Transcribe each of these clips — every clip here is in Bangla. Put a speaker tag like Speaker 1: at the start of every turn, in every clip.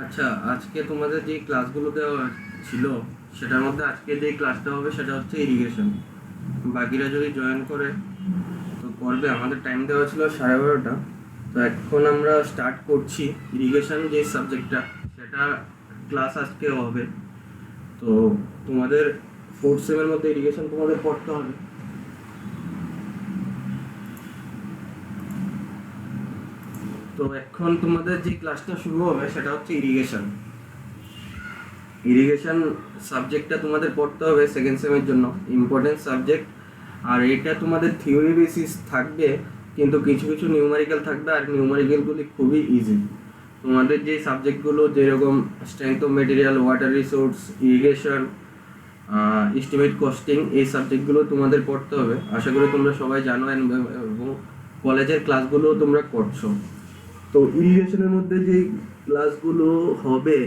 Speaker 1: আচ্ছা, আজকে তোমাদের যে ক্লাসগুলো দেওয়া ছিল সেটার মধ্যে আজকে যে ক্লাসটা হবে সেটা হচ্ছে ইরিগেশন। বাকিরা যদি জয়েন করে তো করবে। আমাদের টাইম দেওয়া ছিল 12:30। তো এখন আমরা স্টার্ট করছি ইরিগেশন যে সাবজেক্টটা, সেটা ক্লাস আজকে হবে। তো তোমাদের ফোর্থ সেমের মধ্যে ইরিগেশন তোমাদের পড়তে হবে। তো এখন তোমাদের যে ক্লাসটা শুরু হবে সেটা হচ্ছে ইরিগেশন। ইরিগেশন সাবজেক্টটা তোমাদের পড়তে হবে সেকেন্ড সেমের জন্য, ইম্পর্টেন্ট সাবজেক্ট। আর এটা তোমাদের থিওরি বেসিস থাকবে, কিন্তু কিছু কিছু নিউমারিক্যাল থাকবে, আর নিউমারিক্যালগুলি খুবই ইজি। তোমাদের যে সাবজেক্টগুলো যেরকম strength of material, water resource, irrigation, estimate costing, এই সাবজেক্টগুলো তোমাদের পড়তে হবে। আশা করি তোমরা সবাই জানো এবং কলেজের ক্লাসগুলো তোমরা করছো। তো ইরিগেশনের মধ্যে যে ক্লাসগুলো হবে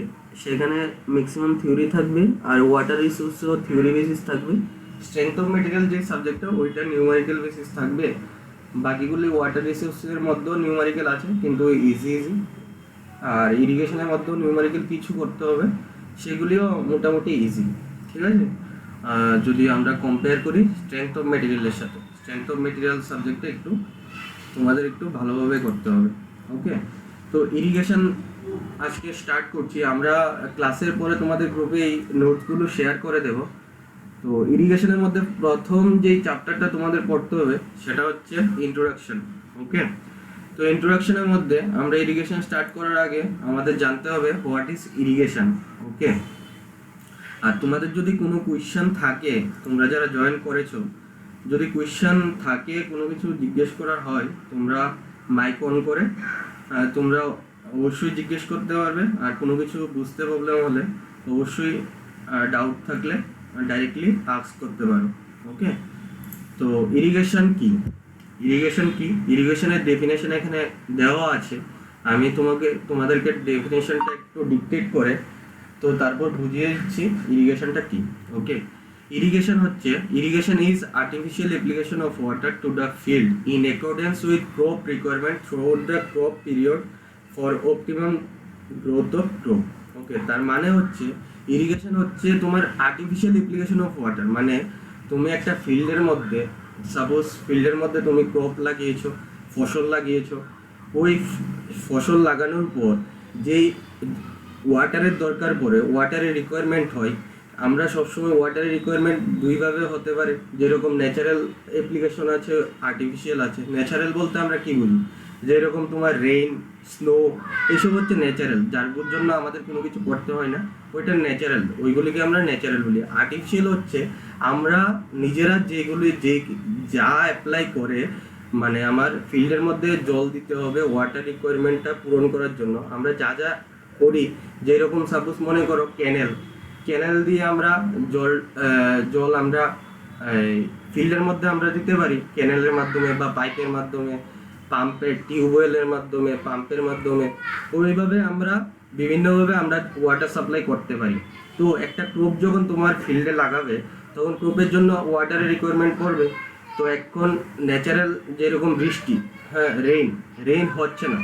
Speaker 1: সেখানে ম্যাক্সিমাম থিওরি থাকবে, আর ওয়াটার রিসোর্সও থিওরি বেসিস থাকবে। স্ট্রেংথ অফ মেটেরিয়াল যে সাবজেক্টটা ওইটা নিউমারিক্যাল বেসিস থাকবে। বাকিগুলি ওয়াটার রিসোর্সের মধ্যেও নিউমারিক্যাল আছে, কিন্তু ইজি। আর ইরিগেশনের মধ্যেও নিউমারিক্যাল কিছু করতে হবে, সেগুলিও মোটামুটি ইজি। ঠিক আছে, যদি আমরা কম্পেয়ার করি স্ট্রেংথ অফ মেটেরিয়ালের সাথে, স্ট্রেংথ অফ মেটেরিয়াল সাবজেক্টটা তোমাদের একটু ভালোভাবে করতে হবে। ওকে, তো ইরিগেশন আজকে স্টার্ট করছি আমরা। ক্লাসের পরে তোমাদের গ্রুপে এই নোটসগুলো শেয়ার করে দেব। তো ইরিগেশনের মধ্যে প্রথম যেই চ্যাপ্টারটা তোমাদের পড়তে হবে সেটা হচ্ছে ইন্ট্রোডাকশন। ওকে, তো ইন্ট্রোডাকশনের মধ্যে আমরা ইরিগেশন স্টার্ট করার আগে আমাদের জানতে হবে হোয়াট ইজ ইরিগেশন। ওকে, আর তোমাদের যদি কোনো কোয়েশ্চেন থাকে, তোমরা যারা জয়েন করেছো, যদি কোয়েশ্চেন থাকে, কোনো কিছু জিজ্ঞেস করার হয়, তোমরা মাইক অন করে তোমরা অবশ্যই জিজ্ঞেস করতে পারবে। আর কোনো কিছু বুঝতে প্রবলেম হলে অবশ্যই ডাউট থাকলে ডাইরেক্টলি আস্ক করতে পারো। ওকে, তো ইরিগেশন কি? ইরিগেশনের ডেফিনেশন এখানে দেওয়া আছে। আমি তোমাদেরকে ডেফিনেশনটা একটু ডিকটেট করে তো তারপর বুঝিয়ে দিচ্ছি ইরিগেশনটা কি। Okay, irrigation is artificial application of water to the field in accordance with crop requirement throughout the crop period for optimum growth of crop. Okay, তার মানে হচ্ছে ইরিগেশন হচ্ছে তোমার আর্টিফিশিয়াল অ্যাপ্লিকেশন অফ ওয়াটার। মানে তুমি একটা ফিল্ডের মধ্যে, সাপোজ ফিল্ডের মধ্যে তুমি ক্রপ লাগিয়েছো, ফসল লাগিয়েছো, ওই ফসল লাগানোর পর যেই ওয়াটারের দরকার পড়ে, ওয়াটারের রিকোয়ারমেন্ট হয়। আমরা সবসময় ওয়াটারের রিকোয়ারমেন্ট দুইভাবে হতে পারে, যেরকম ন্যাচারাল অ্যাপ্লিকেশন আছে, আর্টিফিশিয়াল আছে। ন্যাচারাল বলতে আমরা কি বুঝি? যেরকম তোমার রেইন, স্নো, এইসব হচ্ছে ন্যাচারাল, যার জন্য আমাদের কোনো কিছু করতে হয় না, ওইটা ন্যাচারাল, ওইগুলিকে আমরা ন্যাচারাল বলি। আর্টিফিশিয়াল হচ্ছে আমরা নিজেরা যা অ্যাপ্লাই করে, মানে আমার ফিল্ডের মধ্যে জল দিতে হবে ওয়াটার রিকোয়ারমেন্টটা পূরণ করার জন্য, আমরা যা যা করি। যেরকম সাপোজ মনে করো ক্যানেল দিয়ে আমরা জল আমরা ফিল্ডের মধ্যে আমরা দিতে পারি ক্যানেলের মাধ্যমে বা পাইপের মাধ্যমে, পাম্পের টিউবওয়েলের মাধ্যমে, পাম্পের মাধ্যমে। ওইভাবে আমরা বিভিন্নভাবে আমরা ওয়াটার সাপ্লাই করতে পারি। তো একটা ক্রপ যখন তোমার ফিল্ডে লাগাবে তখন ক্রপের জন্য ওয়াটারের রিকোয়ারমেন্ট পড়বে। তো এখন ন্যাচারাল যেরকম বৃষ্টি, হ্যাঁ, রেইন হচ্ছে না,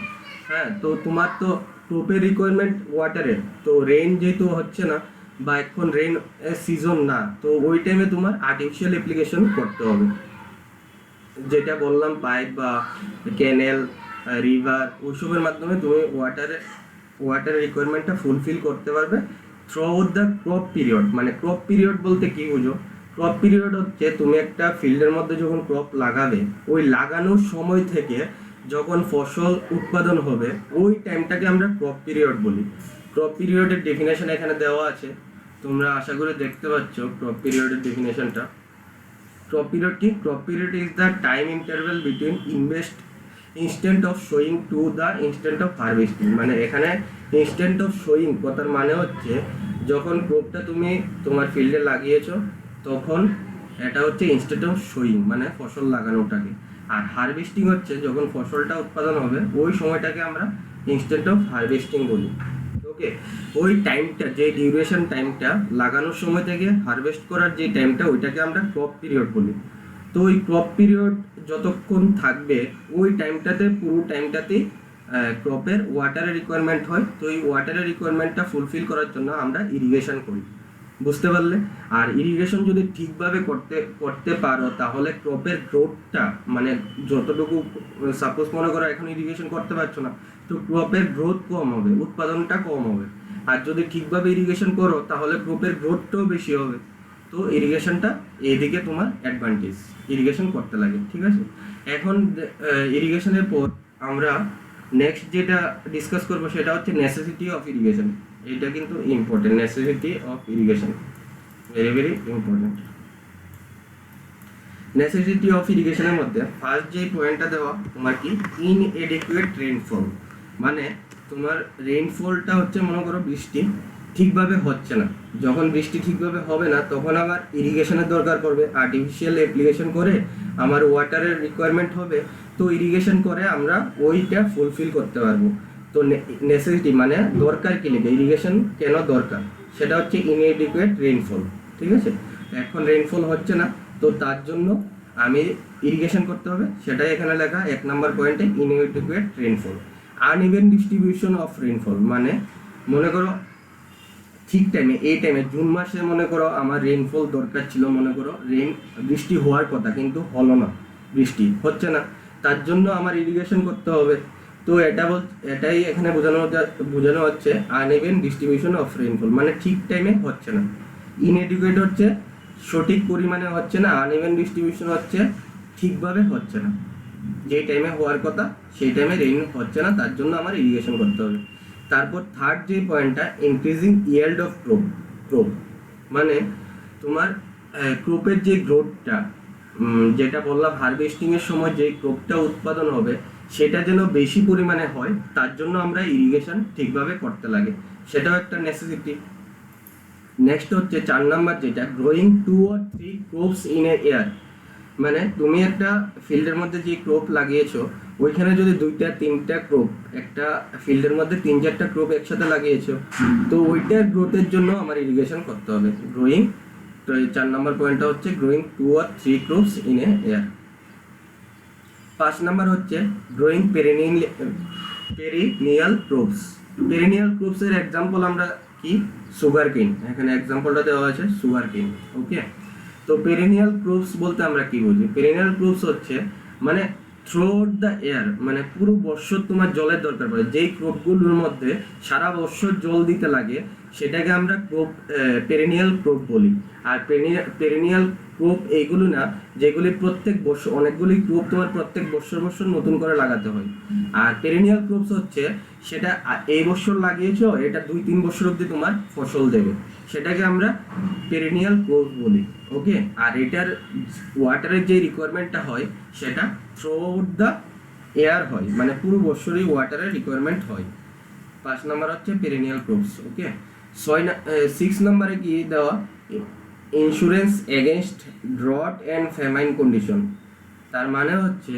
Speaker 1: হ্যাঁ, তো তোমার তো ক্রপের রিকোয়ারমেন্ট ওয়াটারের, তো রেইন যেহেতু হচ্ছে না বা এখন রেইন সিজন না, তো ওই টাইমে তোমার আর্টিফিশিয়াল অ্যাপ্লিকেশন করতে হবে। যেটা বললাম, পাইপ বা ক্যানেল, রিভার, ওইসবের মাধ্যমে তুমি ওয়াটারের রিকোয়ারমেন্টটা ফুলফিল করতে পারবে through out the crop period. মানে ক্রপ পিরিয়ড বলতে কি বুঝো? ক্রপ পিরিয়ড হচ্ছে তুমি একটা ফিল্ডের মধ্যে যখন ক্রপ লাগাবে, ওই লাগানোর সময় থেকে যখন ফসল উৎপাদন হবে, ওই টাইমটাকে আমরা ক্রপ পিরিয়ড বলি। ক্রপ পিরিয়ডের ডেফিনেশন এখানে দেওয়া আছে, তোমরা আশা করে দেখতে পাচ্ছ ক্রপ পিরিয়ডের ডেফিনেশনটা। Crop period কি? Crop period is the time interval between instant of sowing to the instant of harvesting। মানে এখানে instant of sowing কথার মানে হচ্ছে যখন ক্রপটা তুমি তোমার ফিল্ডে লাগিয়েছো তখন এটা হচ্ছে instant of sowing, মানে ফসল লাগানোটাকে। আর হারভেস্টিং হচ্ছে যখন ফসলটা উৎপাদন হবে, ওই সময়টাকে আমরা instant of harvesting বলি। ওকে, ওই টাইমটা, যে ডিউরেশন টাইমটা লাগানোর সময় থেকে হারভেস্ট করার যে টাইমটা, ওইটাকে আমরা ক্রপ পিরিয়ড বলি। তো ওই ক্রপ পিরিয়ড যতক্ষণ থাকবে ওই টাইমটাতে, পুরো টাইমটাতেই ক্রপের ওয়াটারের রিকোয়ারমেন্ট হয়, তো এই ওয়াটারের রিকোয়ারমেন্টটা ফুলফিল করার জন্য আমরা ইরিগেশন করি। বুঝতে পারলে? আর ইরিগেশন যদি ঠিকভাবে করতে পারো তাহলে ক্রপের গ্রোথটা মানে যতটুকু, সাপোজ মনে করো এখন ইরিগেশন করতে পারছো না, তো ক্রপের গ্রোথ কম হবে, উৎপাদনটা কম হবে। আর যদি ঠিকভাবে ইরিগেশন করো তাহলে ক্রপের গ্রোথটাও বেশি হবে। তো ইরিগেশনটা এদিকে তোমার অ্যাডভান্টেজ, ইরিগেশন করতে লাগে। ঠিক আছে, এখন ইরিগেশনের পর আমরা নেক্সট যেটা ডিসকাস করব সেটা হচ্ছে নেসেসিটি অফ ইরিগেশন। এটা কিন্তু important, necessity of irrigation very very important. Necessity of ইরিগেশনের মধ্যে ফার্স্ট যে পয়েন্টটা দেওয়া তোমার কি, ইনএডিকুয়েট রেইনফল, মানে তোমার রেইনফলটা হচ্ছে মনে করো বৃষ্টি ঠিকভাবে হচ্ছে না, যখন বৃষ্টি ঠিকভাবে হবে না তখন আবার ইরিগেশনের দরকার পড়বে, আর্টিফিশিয়াল অ্যাপ্লিকেশন করে আমার ওয়াটারের রিকোয়ারমেন্ট হবে, তো ইরিগেশন করে আমরা ওইটা ফুলফিল করতে পারবো। তো নেসেসিটি মানে দরকার কি লিখে, ইরিগেশন কেন দরকার, সেটা হচ্ছে ইনএডিকুয়েট রেইনফল। ঠিক আছে, এখন রেইনফল হচ্ছে না, তো তার জন্য আমি ইরিগেশন করতে হবে, সেটাই এখানে লেখা 1 নম্বর পয়েন্টে, inadequate rainfall. Uneven distribution of rainfall মানে মনে করো ঠিক টাইমে, এই টাইমে জুন মাসে মনে করো আমার রেইনফল দরকার ছিল, মনে করো বৃষ্টি হওয়ার কথা কিন্তু হলো না, বৃষ্টি হচ্ছে না, তার জন্য আমার ইরিগেশন করতে হবে। তো এটাই এখানে বোঝানো হচ্ছে আনইভেন ডিস্ট্রিবিউশন অফ রেইনফল, মানে ঠিক টাইমে হচ্ছে না। ইনএডিকুয়েট হচ্ছে সঠিক পরিমাণে হচ্ছে না, আনইভেন ডিস্ট্রিবিউশন হচ্ছে ঠিকভাবে হচ্ছে না, যেই টাইমে হওয়ার কথা সেই টাইমে রেইন হচ্ছে না, তার জন্য আমার ইরিগেশন করতে হবে। তারপর থার্ড যে পয়েন্টটা, ইনক্রিজিং ইয়েল্ড অফ ক্রপ, মানে তোমার ক্রপের যে গ্রোথটা, যেটা বললাম হারভেস্টিং এর সময় যে ক্রপটা উৎপাদন হবে সেটা যেন বেশি পরিমাণে হয়, তার জন্য আমরা ইরিগেশন ঠিকভাবে করতে লাগে, সেটাও একটা নেসেসিটি। নেক্সট হচ্ছে 4 নাম্বার যেটা, growing 2 or 3 crops in a year, মানে তুমি একটা ফিল্ডের মধ্যে যে ক্রপ লাগিয়েছো ওইখানে যদি 2-3টা ক্রপ, একটা ফিল্ডের মধ্যে 3-4টা ক্রপ একসাথে লাগিয়েছো, তো ওইটার গ্রোথের জন্য আমার ইরিগেশন করতে হবে, গ্রোয়িং। তো এই 4 নম্বর পয়েন্টটা হচ্ছে growing 2 or 3 crops in a year. 5 number হচ্ছে growing perennial crops. Perennial crops এর एग्जांपल আমরা কি, সুগার কেন, এখানে एग्जांपलটা দেওয়া আছে সুগার কেন। ওকে, তো পেরিনিয়াল ক্রপস বলতে আমরা কি বুঝি, পেরিনিয়াল ক্রপস হচ্ছে মানে থ্রুআউট দ্য এয়ার, মানে পুরো বছর তোমার জলের দরকার পড়ে, যেই ক্রপগুলোর মধ্যে সারা বছর জল দিতে লাগে সেটাকে আমরা ক্রপ, পেরিনিয়াল ক্রপ বলি। আর পেরিনিয়াল ক্রপ এইগুলো না যেগুলি প্রত্যেক বছর, অনেকগুলি ক্রপ তোমার প্রত্যেক বছর নতুন করে লাগাতে হয়। আর পেরিনিয়াল ক্রপস হচ্ছে সেটা এই বছর লাগিয়েছো, এটা 2-3 বছর অবধি তোমার ফসল দেবে, সেটাকে আমরা পেরিনিয়াল ক্রপ বলি। ওকে, আর এটার ওয়াটারের যে রিকোয়ারমেন্টটা হয় সেটা থ্রুআউট দ্য এয়ার হয়, মানে পুরো বছরই ওয়াটারের রিকোয়ারমেন্ট হয়। 5 নাম্বার হচ্ছে পেরিনিয়াল ক্রপস। ওকে, 6 নম্বরে কি দেওয়া, insurance against drought and famine condition. তার মানে হচ্ছে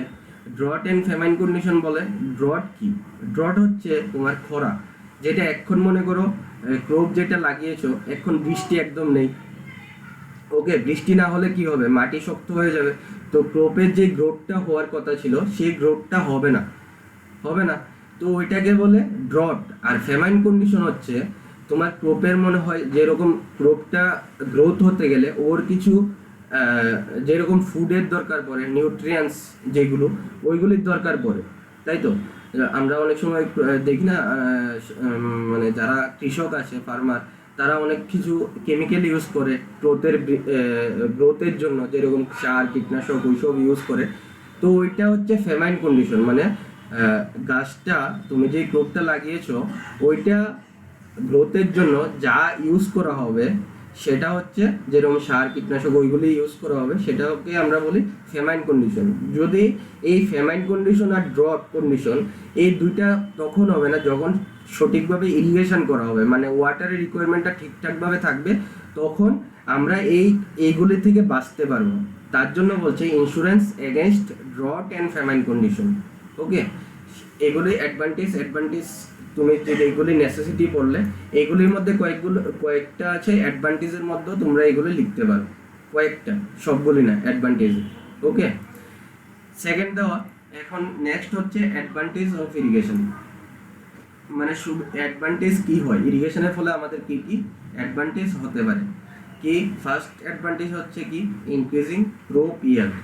Speaker 1: ড্রট অ্যান্ড ফ্যামাইন কন্ডিশন বলে, ড্রট কি, ড্রট হচ্ছে তোমার খরা, যেটা এখন মনে করো ক্রপ যেটা লাগিয়েছো এখন বৃষ্টি একদম নেই। ওকে, বৃষ্টি না হলে কি হবে, মাটি শক্ত হয়ে যাবে, তো ক্রপের যে গ্রোথটা হওয়ার কথা ছিল সেই গ্রোথটা হবে না, তো ওইটাকে বলে ড্রট। আর ফেমাইন কন্ডিশন হচ্ছে তোমার ক্রপের মনে হয় যেরকম ক্রপটা গ্রোথ হতে গেলে ওর কিছু যেরকম ফুডের দরকার পড়ে, নিউট্রিয়েন্টস যেগুলো ওইগুলির দরকার পড়ে, তাই তো আমরা অনেক সময় দেখি না, মানে যারা কৃষক আছে ফার্মার, তারা অনেক কিছু কেমিক্যাল ইউজ করে গ্রোথের জন্য, যেরকম সার কীটনাশক ওইসব ইউজ করে, তো ওইটা হচ্ছে ফেমাইন কন্ডিশন, মানে গাছটা তুমি যে ক্রপটা লাগিয়েছো ওইটা গ্রোথের জন্য যা ইউজ করা হবে সেটা হচ্ছে যেরকম সার কীটনাশক ওইগুলি ইউজ করা হবে, সেটাকে আমরা বলি ফেমাইন কন্ডিশন। যদি এই ফেমাইন কন্ডিশন আর ড্রট কন্ডিশন এই দুইটা তখন হবে না যখন সঠিকভাবে ইরিগেশন করা হবে, মানে ওয়াটারের রিকোয়ারমেন্টটা ঠিকঠাকভাবে থাকবে, তখন আমরা এইগুলি থেকে বাঁচতে পারবো। তার জন্য বলছে insurance against drought and famine condition. Okay, এগুলি অ্যাডভান্টেজ তুমি যদি এগুলি নেসেসিটি পড়লে এইগুলির মধ্যে কয়েকটা আছে অ্যাডভান্টেজের মধ্যে তোমরা এগুলি লিখতে পারো, কয়েকটা, সবগুলি না, অ্যাডভান্টেজ। ওকে, সেকেন্ড দেওয়া এখন নেক্সট হচ্ছে অ্যাডভান্টেজ অফ ইরিগেশন, মানে অ্যাডভান্টেজ কি হয় ইরিগেশনের ফলে আমাদের কি কি অ্যাডভান্টেজ হতে পারে। কি ফার্স্ট অ্যাডভান্টেজ হচ্ছে কি ইনক্রিজিং ক্রপ ইয়ার্ড,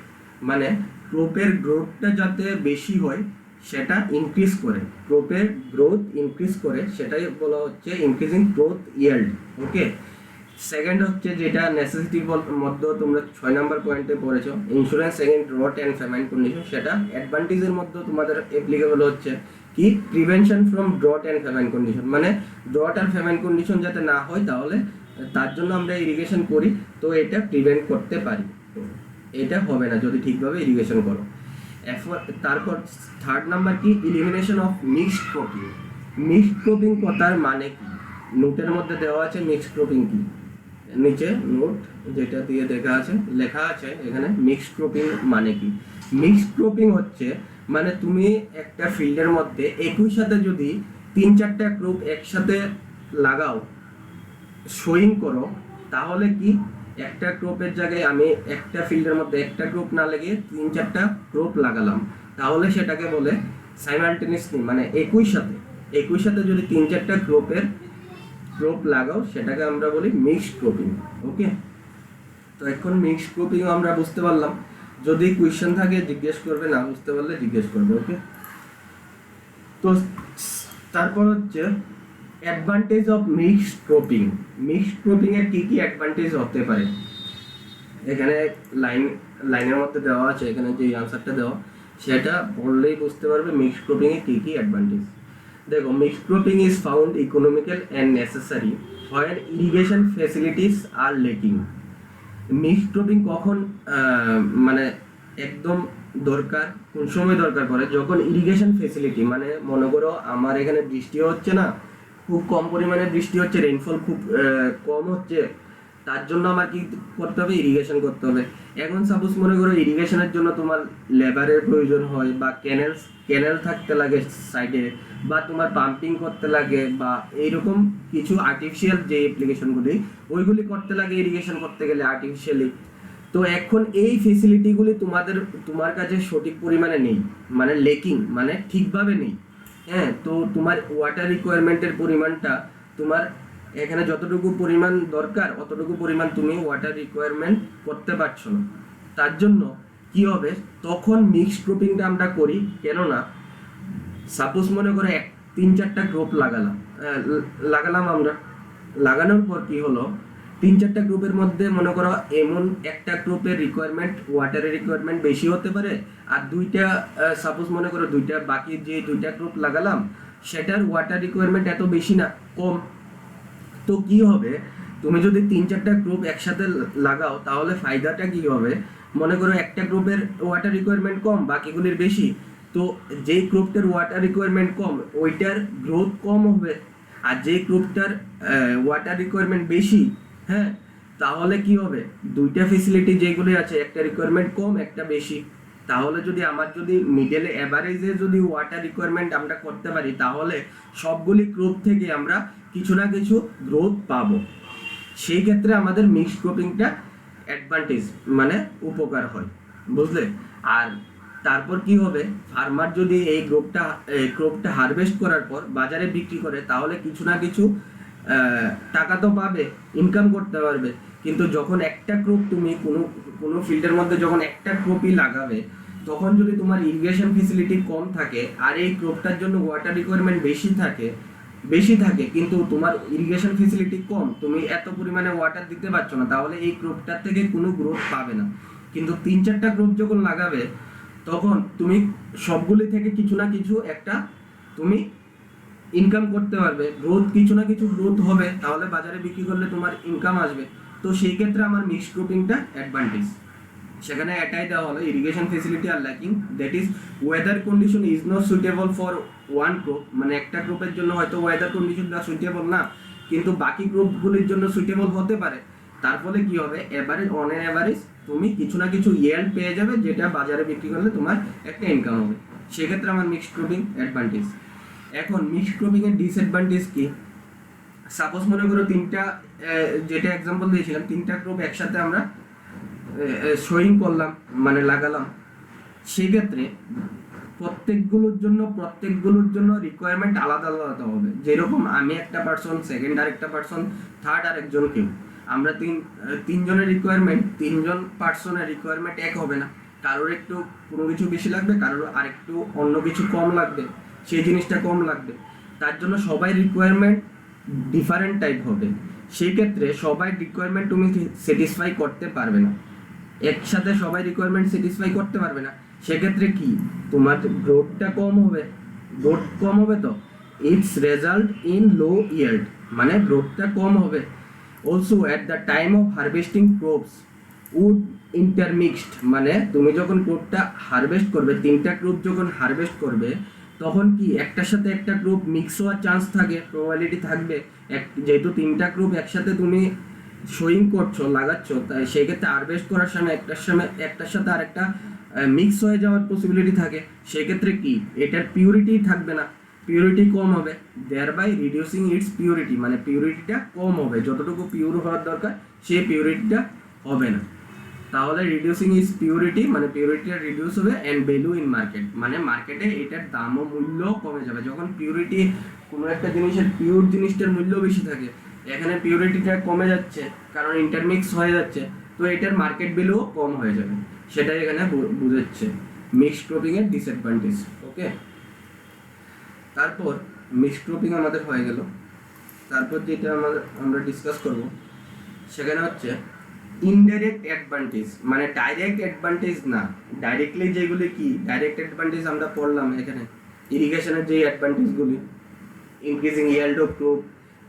Speaker 1: মানে ক্রপের গ্রোথটা যাতে বেশি হয় সেটা ইনক্রিজ করে, ক্রপের গ্রোথ ইনক্রিজ করে, সেটাই বলা হচ্ছে increasing growth yield. Okay, second হচ্ছে যেটা নেসেসিটির মধ্যে তোমরা 6 নম্বর পয়েন্টে পড়েছো, insurance against drought and famine condition, সেটা অ্যাডভান্টেজের মধ্যে তোমাদের অ্যাপ্লিকেবল হচ্ছে কি prevention from drought and famine condition, মানে ড্রট আর ফ্যামাইন কন্ডিশন যাতে না হয়, তাহলে তার জন্য আমরা ইরিগেশন করি, তো এটা প্রিভেন্ট করতে পারি, এটা হবে না যদি ঠিকভাবে ইরিগেশন করো। তারপর থার্ড নাম্বার কি elimination of mixed cropping. Mixed cropping কথার মানে কি নোটের মধ্যে দেওয়া আছে, মিক্সড ক্রপিং কি নিচে নোট যেটা দিয়ে লেখা আছে এখানে মিক্সড ক্রপিং মানে কি। মিক্সড ক্রপিং হচ্ছে মানে তুমি একটা ফিল্ডের মধ্যে একই সাথে যদি 3-4টা ক্রপ একসাথে লাগাও, সোয়িং করো, তাহলে কি একটা ক্রপের জায়গায় আমি একটা ফিল্ডের মধ্যে একটা ক্রপ না লাগিয়ে 3-4টা ক্রপ লাগালাম, তাহলে সেটাকে বলে সাইমালটেনিয়াসলি, মানে একই সাথে যদি 3-4টা ক্রপ লাগাও সেটাকে আমরা বলি মিক্সড ক্রপিং। ওকে, তো এখন মিক্সড ক্রপিং আমরা বুঝতে পারলাম, যদি কোয়েশ্চেন থাকে জিজ্ঞেস করবে, না বুঝতে পারলে জিজ্ঞেস করবে। ওকে, তো তারপর হচ্ছে advantage of mixed cropping. Mixed cropping এর কি কি অ্যাডভান্টেজ হতে পারে, এখানে লাইনের মধ্যে দেওয়া আছে, এখানে যে আনসারটা দেওয়া সেটা বললেই বুঝতে পারবে মিক্সড ক্রপিং এর কি কি অ্যাডভান্টেজ। দেখো, mixed cropping is found economical and necessary when irrigation facilities are lacking. Mixed cropping কখন মানে একদম দরকার, কোন সময় দরকার পড়ে, যখন ইরিগেশন ফেসিলিটি, মানে মনে করো আমার এখানে বৃষ্টি হচ্ছে না, খুব কম পরিমাণে বৃষ্টি হচ্ছে, রেইনফল খুব কম হচ্ছে, তার জন্য আমার কি করতে হবে, ইরিগেশন করতে হবে। এখন সাপোজ মনে করো ইরিগেশনের জন্য তোমার লেবারের প্রয়োজন হয়, বা ক্যানেল থাকতে লাগে সাইডে, বা তোমার পাম্পিং করতে লাগে, বা এইরকম কিছু আর্টিফিশিয়াল যে অ্যাপ্লিকেশনগুলি ওইগুলি করতে লাগে ইরিগেশন করতে গেলে আর্টিফিশিয়ালি। তো এখন এই ফেসিলিটিগুলি তোমার কাছে সঠিক পরিমাণে নেই, মানে লেকিং, মানে ঠিকভাবে নেই। হ্যাঁ, তো তোমার ওয়াটার রিকোয়ারমেন্টের পরিমাণটা তোমার এখানে যতটুকু পরিমাণ দরকার অতটুকু পরিমাণ তুমি ওয়াটার রিকোয়ারমেন্ট করতে পারছো না। তার জন্য কি হবে, তখন মিক্সড ক্রপিংটা আমরা করি, কেননা সাপোজ মনে করে 3-4টা ক্রপ লাগালাম আমরা, লাগানোর পর কি হলো, 3-4টা গ্রুপের মধ্যে মনে করো এমন একটা গ্রুপের রিকোয়ারমেন্ট, ওয়াটারের রিকোয়ারমেন্ট বেশি হতে পারে, আর সাপোজ মনে করো বাকি যে 2টা গ্রুপ লাগালাম সেটার ওয়াটার রিকোয়ারমেন্ট এত বেশি না, কম। তো কি হবে, তুমি যদি 3-4টা গ্রুপ একসাথে লাগাও তাহলে ফায়দাটা কি হবে, মনে করো একটা গ্রুপের ওয়াটার রিকোয়ারমেন্ট কম, বাকিগুলির বেশি, তো যেই গ্রুপটার ওয়াটার রিকোয়ারমেন্ট কম ওইটার গ্রোথ কম হবে, আর যে গ্রুপটার ওয়াটার রিকোয়ারমেন্ট বেশি, হ্যাঁ, তাহলে কি হবে, 2টা ফ্যাসিলিটি যেগুলি আছে, একটা রিকোয়ারমেন্ট কম একটা বেশি, তাহলে যদি মিডলে এভারেজে যদি ওয়াটার রিকোয়ারমেন্ট আমরা করতে পারি, তাহলে সবগুলি গ্রুপ থেকে আমরা কিছু না কিছু গ্রোথ পাবো। সেই ক্ষেত্রে আমাদের মিক্সড ক্রপিংটা অ্যাডভান্টেজ, মানে উপকার হয়, বুঝলে। আর তারপর কি হবে, ফার্মার যদি এই ক্রপটা হারভেস্ট করার পর বাজারে বিক্রি করে, তাহলে কিছু না কিছু টাকা তো পাবে, ইনকাম করতে পারবে। কিন্তু যখন একটা ক্রপ তুমি কোনো ফিল্ডের মধ্যে যখন একটা ক্রপই লাগাবে, তখন যদি তোমার ইরিগেশন ফেসিলিটি কম থাকে আর এই ক্রপটার জন্য ওয়াটার রিকোয়ারমেন্ট বেশি থাকে কিন্তু তোমার ইরিগেশন ফেসিলিটি কম, তুমি এত পরিমাণে ওয়াটার দিতে পারছো না, তাহলে এই ক্রপটার থেকে কোনো গ্রোথ পাবে না। কিন্তু 3-4টা ক্রপ যখন লাগাবে, তখন তুমি সবগুলি থেকে কিছু না কিছু একটা তুমি ইনকাম করতে পারবে, কিছু না কিছু গ্রোথ হবে, তাহলে বাজারে বিক্রি করলে তোমার ইনকাম আসবে। তো সেই ক্ষেত্রে আমার মিক্সড ক্রপিংটা অ্যাডভান্টেজ। সেখানে এটাই দেওয়া হলো, irrigation facility are lacking, that is weather condition is not suitable for one crop, মানে একটা ক্রপের জন্য হয়তো ওয়েদার কন্ডিশনটা সুইটেবল না, কিন্তু বাকি ক্রপগুলির জন্য সুইটেবল হতে পারে। তার ফলে কি হবে, অন এন এভারেজ তুমি কিছু না কিছু ইয়েল্ড পেয়ে যাবে, যেটা বাজারে বিক্রি করলে তোমার একটা ইনকাম হবে। সেক্ষেত্রে আমার মিক্সড ক্রপিং অ্যাডভান্টেজ। এখন মিক্সড ক্রপিং এর ডিসঅ্যাডভান্টেজ কি, সাপোজ মনে করো যেটা এক্সাম্পল দিয়েছিলাম, 3টা ক্রপ একসাথে আমরা সোয়িং করলাম, মানে লাগালাম, সেক্ষেত্রে প্রত্যেকগুলোর জন্য রিকোয়ারমেন্ট আলাদা আলাদা হবে। যেরকম আমি একটা পার্সন, সেকেন্ড আরেকটা পার্সন, থার্ড আরেকজন কেউ, আমরা তিনজনের রিকোয়ারমেন্ট, তিনজন পার্সনের রিকোয়ারমেন্ট এক হবে না। কারোর একটু কোনো কিছু বেশি লাগবে, কারোর আরেকটু অন্য কিছু কম লাগবে, সেই জিনিসটা কম লাগবে। তার জন্য সবাই রিকোয়ারমেন্ট ডিফারেন্ট টাইপ হবে। সেই ক্ষেত্রে সবাই রিকোয়ারমেন্ট তুমি স্যাটিসফাই করতে পারবে না, একসাথে সবাই রিকোয়ারমেন্ট স্যাটিসফাই করতে পারবে না। সেক্ষেত্রে কি তোমার গ্রোথটা কম হবে, তো it's result in low yield, মানে গ্রোথটা কম হবে। Also at the time of harvesting crops would intermixed, মানে তুমি যখন ক্রপটা হারভেস্ট করবে, তিনটা ক্রপ যখন হারভেস্ট করবে, তখন কি একটার সাথে একটা ক্রপ মিক্স হওয়ার চান্স থাকে, প্রবাবিলিটি থাকবে। যেহেতু তিনটা ক্রপ একসাথে তুমি শোয়িং করছো, লাগাচ্ছ, তাই সেক্ষেত্রে হারভেস্ট করার সময় একটার সাথে আরেকটা মিক্স হয়ে যাওয়ার পসিবিলিটি থাকে। সেক্ষেত্রে কি এটার পিউরিটি থাকবে না, পিউরিটি কম হবে, there by reducing it's purity, মানে পিউরিটিটা কম হবে, যতটুকু পিওর হওয়ার দরকার সেই পিউরিটিটা হবে না। তাহলে রিডিউসিং ইটস পিউরিটি মানে পিউরিটিটা রিডিউস হবে, অ্যান্ড ভ্যালু ইন মার্কেট, মানে মার্কেটে এটার দাম ও মূল্য কমে যাবে। যখন পিউরিটি, কোনো একটা জিনিসের পিওর জিনিসটার মূল্য বেশি থাকে, এখানে পিউরিটিটা কমে যাচ্ছে কারণ ইন্টারমিক্স হয়ে যাচ্ছে, তো এটার মার্কেট ভ্যালুও কম হয়ে যাবে। সেটাই এখানে বুঝাচ্ছে মিক্সড ক্রপিং এর ডিসঅ্যাডভান্টেজ। ওকে, তারপর মিক্সড ক্রপিং আমাদের হয়ে গেল। তারপর যেটা আমরা ডিসকাস করব সেখানে হচ্ছে ইনডাইরেক্ট অ্যাডভান্টেজ, মানে ডাইরেক্ট অ্যাডভান্টেজ না, ডাইরেক্টলি যেগুলি কি ডাইরেক্ট অ্যাডভান্টেজ আমরা পড়লাম এখানে, ইরিগেশনের যে অ্যাডভান্টেজগুলি, increasing yield of crop,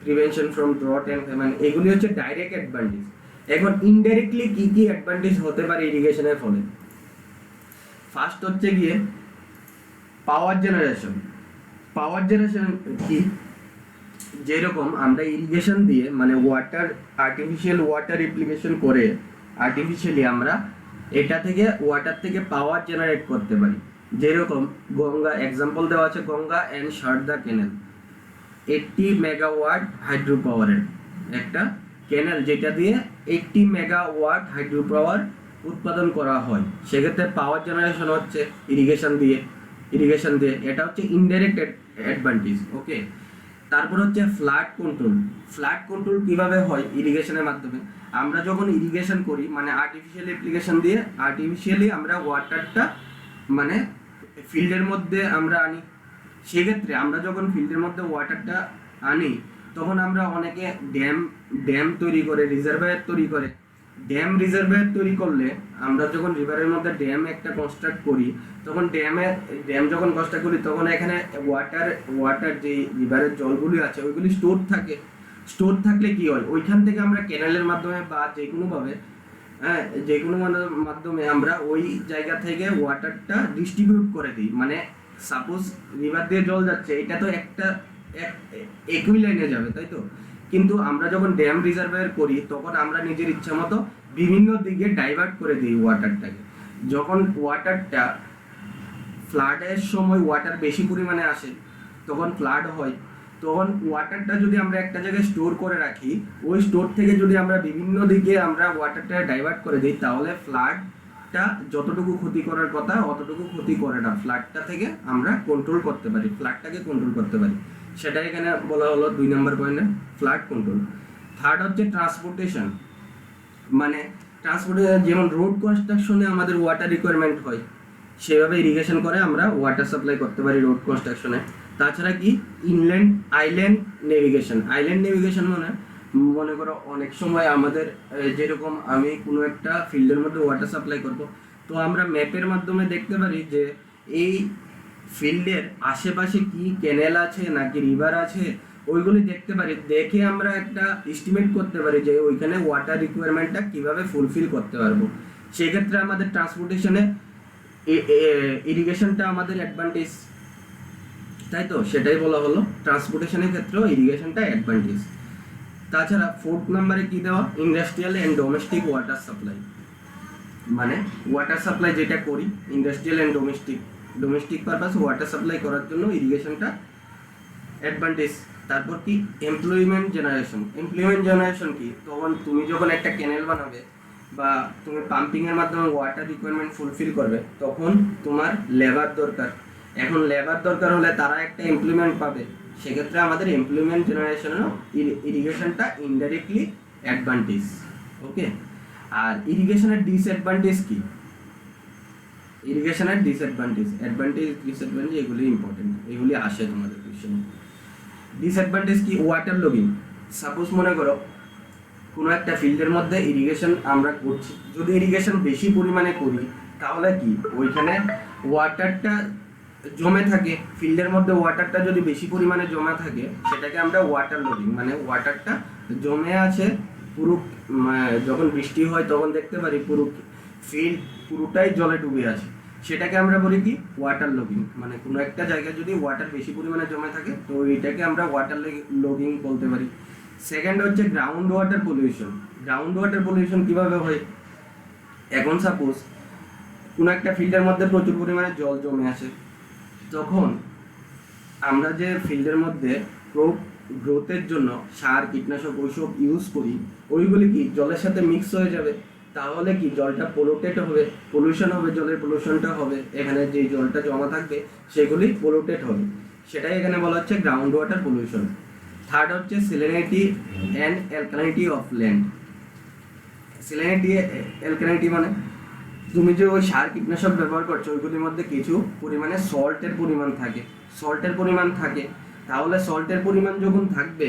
Speaker 1: prevention from drought and famine, এগুলি হচ্ছে ডাইরেক্ট অ্যাডভান্টেজ। এখন ইনডাইরেক্টলি কি কি অ্যাডভান্টেজ হতে পারে ইরিগেশনের ফলে? ফার্স্ট হচ্ছে গিয়ে পাওয়ার জেনারেশন। পাওয়ার জেনারেশন কি, যেরকম আমরা ইরিগেশন দিয়ে মানে আর্টিফিশিয়াল ওয়াটার অ্যাপ্লিকেশন করে আর্টিফিশিয়ালি আমরা ওয়াটার থেকে পাওয়ার জেনারেট করতে পারি। যেরকম গঙ্গা, এক্সাম্পল দেওয়া আছে Ganga and Sharda canal, 80 megawatt hydro পাওয়ারের একটা ক্যানেল, যেটা দিয়ে 80 মেগাওয়াট হাইড্রো পাওয়ার উৎপাদন করা হয়। সেক্ষেত্রে পাওয়ার জেনারেশন হচ্ছে ইরিগেশন দিয়ে, এটা হচ্ছে ইনডাইরেক্ট অ্যাডভান্টেজ। ওকে, তারপর হচ্ছে ফ্লাড কন্ট্রোল। ফ্লাড কন্ট্রোল কিভাবে হয় ইরিগেশনের মাধ্যমে? আমরা যখন ইরিগেশন করি মানে আর্টিফিশিয়াল অ্যাপ্লিকেশন দিয়ে আর্টিফিশিয়ালি আমরা ওয়াটারটা মানে ফিল্ডের মধ্যে আমরা আনি। সেক্ষেত্রে আমরা যখন ফিল্ডের মধ্যে ওয়াটারটা আনি, তখন আমরা অনেকে ড্যাম তৈরি করে, রিজার্ভায়ার তৈরি করে। রিজার্ভায়ার তৈরি করলে আমরা যখন রিভারের মধ্যে ড্যাম একটা কনস্ট্রাক্ট করি, তখন ড্যাম যখন কনস্ট্রাক্ট করি, তখন এখানে ওয়াটার যে রিভারের জলগুলি আছে ওইগুলি স্টোর থাকলে কি হয়, ওইখান থেকে আমরা ক্যানেলের মাধ্যমে বা যে কোনো মাধ্যমে আমরা ওই জায়গা থেকে ওয়াটারটা ডিস্ট্রিবিউট করে দিই। মানে সাপোজ রিভার দিয়ে জল যাচ্ছে, এটা তো একই লাইনে যাবে, তাই তো? কিন্তু আমরা যখন ড্যাম রিজার্ভায়ার করি, তখন আমরা নিজের ইচ্ছা মতো বিভিন্ন দিকে ডাইভার্ট করে দিই ওয়াটারটাকে। যখন ওয়াটারটা ফ্লাডের সময় ওয়াটার বেশি পরিমাণে আসে, তখন ফ্লাড হয়, তখন ওয়াটারটা যদি আমরা একটা জায়গায় স্টোর করে রাখি, ওই স্টোর থেকে যদি আমরা বিভিন্ন দিকে আমরা ওয়াটারটা ডাইভার্ট করে দিই, তাহলে ফ্লাডটা যতটুকু ক্ষতি করার কথা অতটুকু ক্ষতি করে না। ফ্লাডটা থেকে আমরা কন্ট্রোল করতে পারি, সেটা এখানে বলা হলো 2 নম্বর পয়েন্টে, ফ্লাড কন্ট্রোল। থার্ড হচ্ছে ট্রান্সপোর্টেশন, মানে যেমন রোড কনস্ট্রাকশনে আমাদের ওয়াটার রিকোয়ারমেন্ট হয়, সেভাবে ইরিগেশন করে আমরা ওয়াটার সাপ্লাই করতে পারি রোড কনস্ট্রাকশনে। তাছাড়া কি ইনল্যান্ড আইল্যান্ড নেভিগেশন মনে করো অনেক সময় আমাদের যেরকম আমি কোনো একটা ফিল্ডের মধ্যে ওয়াটার সাপ্লাই করব, তো আমরা ম্যাপের মাধ্যমে দেখতে পারি যে এই ফিল্ডের আশেপাশে কি ক্যানেল আছে নাকি রিভার আছে, ওইগুলি দেখতে পারি। দেখে আমরা একটা এস্টিমেট করতে পারি যে ওইখানে ওয়াটার রিকোয়ারমেন্টটা কিভাবে ফুলফিল করতে পারবো। সেক্ষেত্রে আমাদের ট্রান্সপোর্টেশনে ইরিগেশনটা আমাদের অ্যাডভান্টেজ, তাই তো? সেটাই বলা হলো ট্রান্সপোর্টেশনের ক্ষেত্রেও ইরিগেশনটা অ্যাডভান্টেজ। তাছাড়া 4th নম্বরে কি দেওয়া, industrial and domestic water supply, মানে ওয়াটার সাপ্লাই যেটা করি industrial and domestic purpose water supply করার জন্য ইরিগেশনটা অ্যাডভান্টেজ। তারপর কি এমপ্লয়মেন্ট জেনারেশন কি, তখন তুমি যখন একটা ক্যানেল বানাবে বা তুমি পাম্পিং এর মাধ্যমে ওয়াটার রিকোয়ারমেন্ট ফুলফিল করবে, তখন তোমার লেবার দরকার। এখন লেবার দরকার হলে তারা একটা এমপ্লয়মেন্ট পাবে, সেক্ষেত্রে আমাদের এমপ্লয়মেন্ট জেনারেশনেরও ইরিগেশনটা ইনডাইরেক্টলি অ্যাডভান্টেজ। ওকে, আর ইরিগেশনের ডিসঅ্যাডভান্টেজ কি? ইরিগেশনের ডিসঅ্যাডভান্টেজ, অ্যাডভান্টেজ, ডিসঅ্যাডভান্টেজ এগুলি ইম্পর্টেন্ট, এগুলি আসে তোমাদের কোশ্চেনে। ডিসঅ্যাডভান্টেজ কি? Water logging. সাপোজ মনে করো কোনো একটা ফিল্ডের মধ্যে ইরিগেশন আমরা করছি, যদি ইরিগেশন বেশি পরিমাণে করি তাহলে কি ওইখানে ওয়াটারটা জমে থাকে, ফিল্ডের মধ্যে ওয়াটারটা যদি বেশি পরিমাণে জমা থাকে সেটাকে আমরা ওয়াটার লগিং, মানে ওয়াটারটা জমে আছে পুরো, যখন বৃষ্টি হয় তখন দেখতে পারি পুরো ফিল্ড পুরোটাই জলে ডুবে আছে, সেটাকে আমরা বলি কি? Water logging. মানে কোনো একটা জায়গায় যদি ওয়াটার বেশি পরিমাণে জমে থাকে তো এটাকে আমরা ওয়াটার লগিং বলতে পারি। সেকেন্ড হচ্ছে ground water pollution. Ground water pollution কিভাবে হয়? এখন সাপোজ কোনো একটা ফিল্ডের মধ্যে প্রচুর পরিমাণে জল জমে আছে, তখন আমরা যে ফিল্ডের মধ্যে গ্রোথের জন্য সার, কীটনাশক ওইসব ইউজ করি, ওইগুলি কি জলের সাথে মিক্স হয়ে যাবে, তাহলে কি জলটা পলুটেড হবে, পলিউশন হবে, জলের পলিউশনটা হবে, এখানে যে জলটা জমা থাকবে সেগুলি পলুটেড হবে, সেটাই এখানে বলা হচ্ছে গ্রাউন্ড ওয়াটার পলিউশন। থার্ড হচ্ছে সেলিনিটি and alkalinity of land. সেলিনিটি, alkalinity মানে তুমি যে ওই সার কীটনাশক ব্যবহার করছো ওইগুলির মধ্যে কিছু পরিমাণে সল্টের পরিমাণ থাকে, সল্টের পরিমাণ থাকে, তাহলে সল্টের পরিমাণ যখন থাকবে,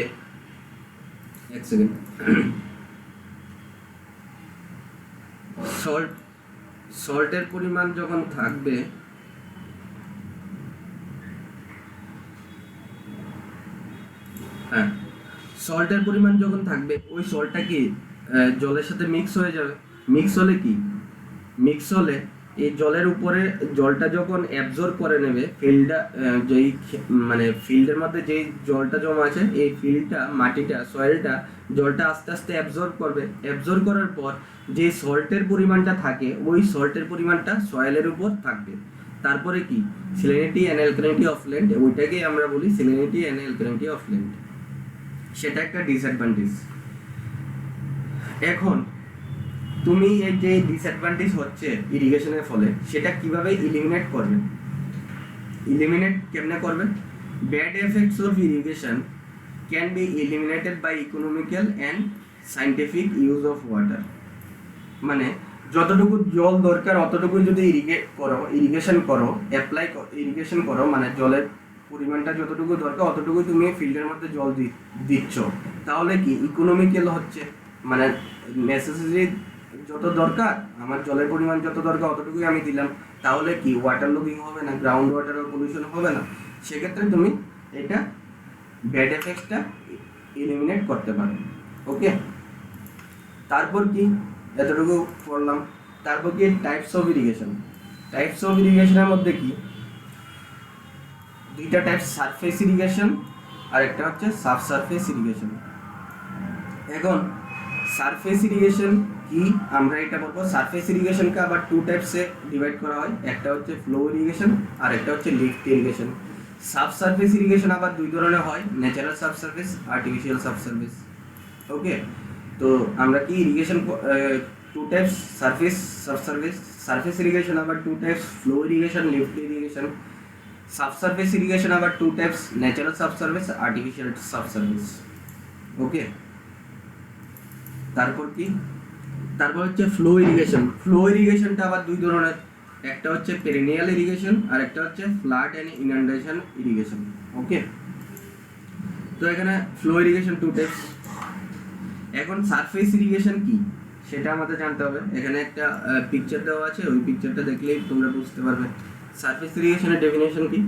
Speaker 1: এক সেকেন্ড, সল্টের পরিমাণ যখন থাকবে, হ্যাঁ, সল্টের পরিমাণ যখন থাকবে ওই সল্টটা কি জলের সাথে মিক্স হয়ে যাবে, মিক্স হলে কি, মিক্স হলে এই জলের উপরে জলটা যখন অ্যাবজর্ব করে নেবে ফিল্ডটা, যেই মানে ফিল্ডের মধ্যে যেই জলটা জমা আছে এই ফিল্ডটা, মাটিটা, সয়েলটা জলটা আস্তে আস্তে অ্যাবজর্ব করবে, অ্যাবজর্ব করার পর যে সল্টের পরিমাণটা থাকে ওই সল্টের পরিমাণটা সয়েলের উপর থাকবে, তারপরে কি সেলিনিটি অ্যান্ড অ্যালকালিনিটি অফ ল্যান্ড, ওইটাকেই আমরা বলি সেলিনিটি অ্যান্ড অ্যালকালিনিটি অফ ল্যান্ড, সেটা একটা ডিসঅ্যাডভান্টেজ। এখন তুমি এই যে ডিসঅ্যাডভান্টেজ হচ্ছে ইরিগেশনের ফলে সেটা কিভাবে ইলিমিনেট করবে? ইলিমিনেট কেমনে করবে? Bad effects of irrigation can be eliminated by economical and scientific use of water. মানে যতটুকু জল দরকার অতটুকু যদি ইরিগেশন করো, ইরিগেশন করো, মানে জলের পরিমাণটা যতটুকু দরকার অতটুকু তুমি ফিল্ডের মধ্যে জল দিচ্ছ, তাহলে কি ইকোনমিক্যাল হচ্ছে, মানে নেসেসারি যত দরকার, আমার জলের পরিমাণ যত দরকার অতটুকুই আমি দিলাম, তাহলে কি ওয়াটার লগিং হবে না, গ্রাউন্ড ওয়াটার পলিউশন হবে না, সেক্ষেত্রে তুমি এটা ব্যাড এফেক্টসটা এলিমিনেট করতে পারো। ওকে, তারপর কি এতটুকু পড়লাম, তারপর কি types of irrigation. Types of ইরিগেশনের মধ্যে কি দুইটা টাইপ, সারফেস ইরিগেশন আর একটা হচ্ছে সাবসারফেস ইরিগেশন। এখন সারফেস ইরিগেশন কি, আমরা এটা বলবো সারফেস ইরিগেশনকে আবার টু টাইপসে ডিভাইড করা হয়, একটা হচ্ছে ফ্লো ইরিগেশন আর একটা হচ্ছে লিফট ইরিগেশন। সাবসারফেস ইরিগেশন আবার দুই ধরনের হয়, natural subsurface, artificial subsurface. Okay, তো আমরা কি irrigation two types, surface, subsurface, surface irrigation আবার two types, flow irrigation, lift irrigation. Subsurface irrigation আবার two types, natural subsurface, artificial subsurface. Okay, তারপর কি, তারপর হচ্ছে ফ্লো ইরিগেশন। ফ্লো ইরিগেশনটা আবার দুই ধরনের, একটা হচ্ছে পেরিনিয়াল ইরিগেশন আর একটা হচ্ছে ফ্লাড এন্ড ইনান্ডেশন ইরিগেশন। ওকে, তো এখানে ফ্লো ইরিগেশন টু টাইপস। এখন সারফেস ইরিগেশন কি সেটা আমাদের জানতে হবে। এখানে একটা পিকচার দেওয়া আছে, ওই পিকচারটা দেখলেই তোমরা বুঝতে পারবে। সারফেস ইরিগেশনের ডেফিনেশন কি?